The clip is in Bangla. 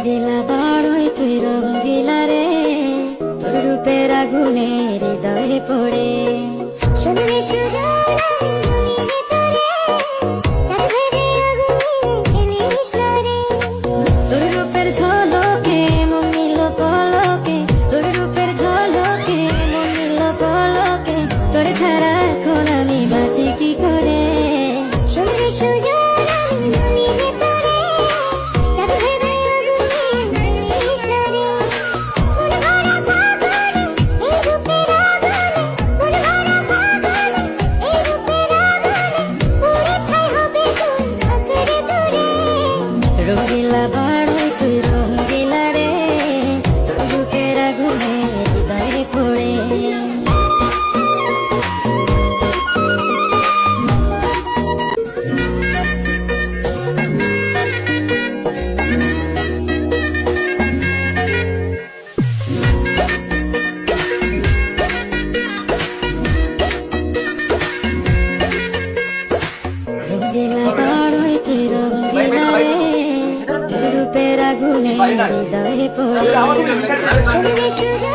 রঙ্গিলা বড়ই তুই রঙ্গিলা রে, তোর রূপের আগুনে হৃদয়ে পড়ে। শুনলে সুজন আমি তোরে, চাঁদ ভেবে আগুনে খেলিস না রে। তোর রূপের ঝলকে মন নিল পলকে, তোর রূপের ঝলকে মন নিল পলকে, তোর ছাড়া এখন আমি বাঁচি কি করে। শুনলে সুজন আমি তোরে, চাঁদ ভেবে আগুনে খেলিস না রে। মন ভরা ফাগুনে এই রূপের আগুনে, মন ভরা ফাগুনে এই রূপের আগুনে, পুরে ছাই হবে তোর আঁকড়ে ধরে। রঙ্গিলা বড়ই তুই রঙ্গিলা রে, তোর রূপের আগুনে হৃদয়ে পড়ে। রঙ্গিলা বড়ই তুই রঙ্গিলা রে, তোর রূপের আগুনে হৃদয়ে পড়ে। শুনলে সুজন